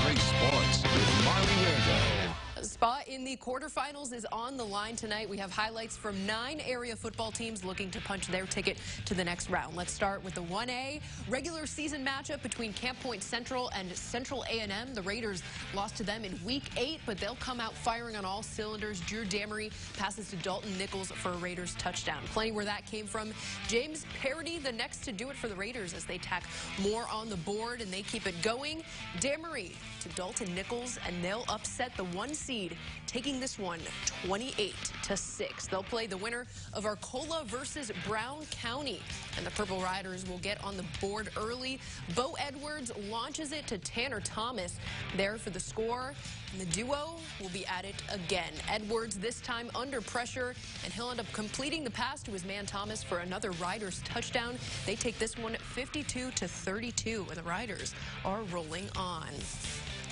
93 Sports with Marley Rainbow. A spot in the quarterfinals is on the line tonight. We have highlights from 9 area football teams looking to punch their ticket to the next round. Let's start with the 1A regular season matchup between Camp Point Central and Central A&M. The Raiders lost to them in Week 8, but they'll come out firing on all cylinders. Drew Damery passes to Dalton Nichols for a Raiders touchdown. Plenty where that came from. James Parody, the next to do it for the Raiders as they tack more on the board and they keep it going. Damery to Dalton Nichols, and they'll upset the 1 seed, taking this one 28-6. They'll play the winner of Arcola versus Brown County, and the Purple Riders will get on the board early. Bo Edwards launches it to Tanner Thomas there for the score, and the duo will be at it again. Edwards this time under pressure, and he'll end up completing the pass to his man Thomas for another Riders touchdown. They take this one 52-32, and the Riders are rolling on.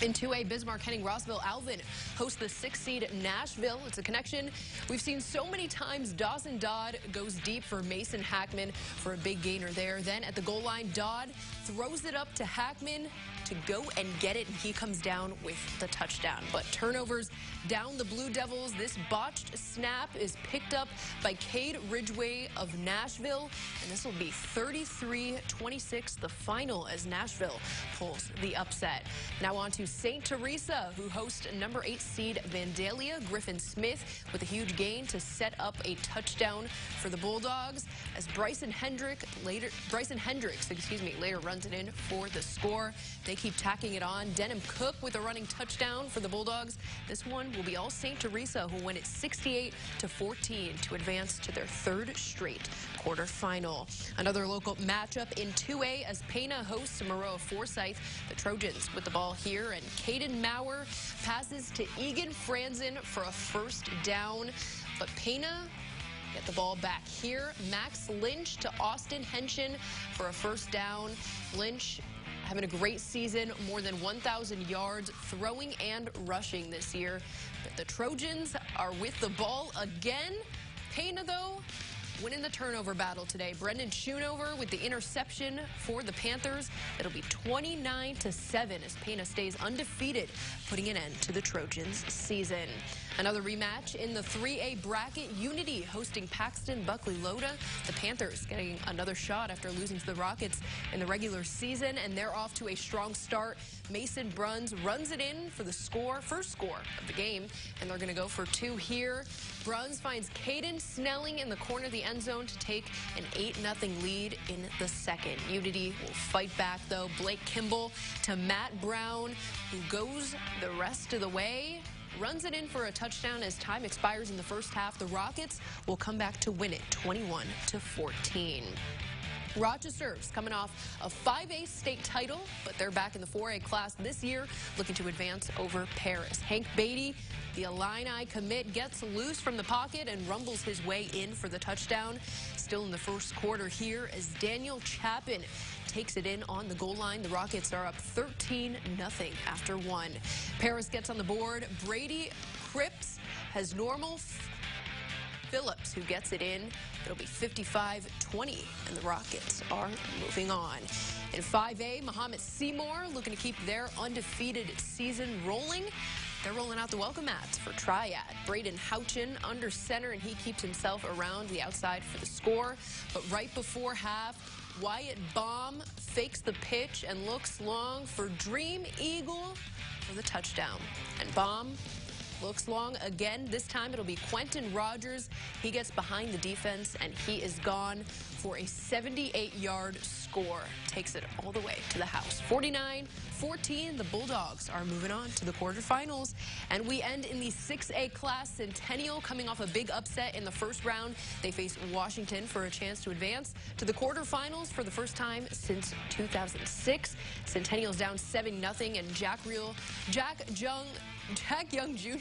In 2A, Bismarck, Henning, Rossville, Alvin host the 6th seed Nashville. It's a connection we've seen so many times. Dawson Dodd goes deep for Mason Hackman for a big gainer there. Then at the goal line, Dodd throws it up to Hackman to go and get it, and he comes down with the touchdown. But turnovers down the Blue Devils. This botched snap is picked up by Cade Ridgway of Nashville, and this will be 33-26, the final, as Nashville pulls the upset. Now on to St. Teresa, who host number 8 seed Vandalia. Griffin Smith with a huge gain to set up a touchdown for the Bulldogs, as Bryson Hendricks later runs it in for the score. They keep tacking it on. Denham Cook with a running touchdown for the Bulldogs. This one will be all St. Teresa, who win it 68-14 to advance to their 3rd straight quarterfinal. Another local matchup in 2A as Pana hosts Moreau Forsyth. The Trojans with the ball here, and Caden Maurer passes to Egan Franzen for a first down, but Pana get the ball back here. Max Lynch to Austin Henshin for a first down. Lynch having a great season, more than 1,000 yards throwing and rushing this year. But the Trojans are with the ball again. Pana, though, winning the turnover battle today. Brendan Schoonover with the interception for the Panthers. It'll be 29-7 as Pana stays undefeated, putting an end to the Trojans' season. Another rematch in the 3A bracket. Unity hosting Paxton Buckley Loda. The Panthers getting another shot after losing to the Rockets in the regular season, and they're off to a strong start. Mason Bruns runs it in for the first score of the game, and they're going to go for 2 here. Bruns finds Caden Snelling in the corner of the end zone to take an 8-0 lead in the second. Unity will fight back, though. Blake Kimball to Matt Brown, who goes the rest of the way. Runs it in for a touchdown as time expires in the first half. The Rockets will come back to win it 21-14. Rochester is coming off a 5A state title, but they're back in the 4A class this year, looking to advance over Paris. Hank Beatty, the Illini commit, gets loose from the pocket and rumbles his way in for the touchdown. Still in the first quarter here as Daniel Chapin takes it in on the goal line. The Rockets are up 13-0 after 1. Paris gets on the board. Brady Cripps has normal. Phillips, who gets it in. It'll be 55-20, and the Rockets are moving on. In 5A, Mahomet-Seymour looking to keep their undefeated season rolling. They're rolling out the welcome mats for Triad. Braden Houchin under center, and he keeps himself around the outside for the score. But right before half, Wyatt Baum fakes the pitch and looks long for Dream Eagle for the touchdown. And Baum looks long again. This time it'll be Quentin Rogers. He gets behind the defense, and he is gone for a 78-yard score. Takes it all the way to the house. 49-14, the Bulldogs are moving on to the quarterfinals. And we end in the 6A class. Centennial coming off a big upset in the first round. They face Washington for a chance to advance to the quarterfinals for the first time since 2006. Centennial's down 7-0, and Jack Young Jr.,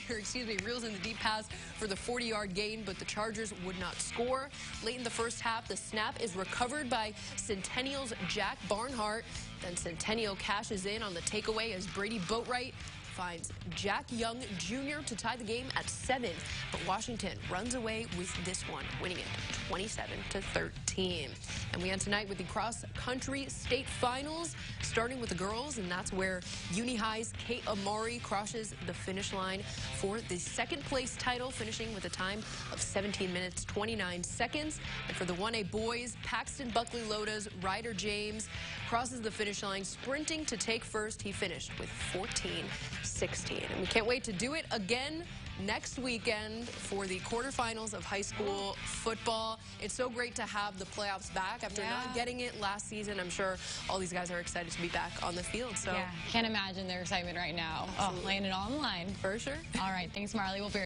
reels in the deep pass for the 40-yard gain, but the Chargers would not score. Late in the first half, the snap is recovered by Centennial's Jack Barnhart. Then Centennial cashes in on the takeaway as Brady Boatwright finds Jack Young Jr. to tie the game at 7. But Washington runs away with this one, winning it 27-13. And we end tonight with the cross-country state finals, starting with the girls, and that's where Uni High's Kate Amari crosses the finish line for the second-place title, finishing with a time of 17 minutes, 29 seconds. And for the 1A boys, Paxton Buckley Loda's Ryder James crosses the finish line, sprinting to take first. He finished with 14-16. And we can't wait to do it again next weekend for the quarterfinals of high school football. It's so great to have the playoffs back after not getting it last season. I'm sure all these guys are excited to be back on the field. So can't imagine their excitement right now. Laying it all on the line. For sure. All right, thanks, Marley. We'll be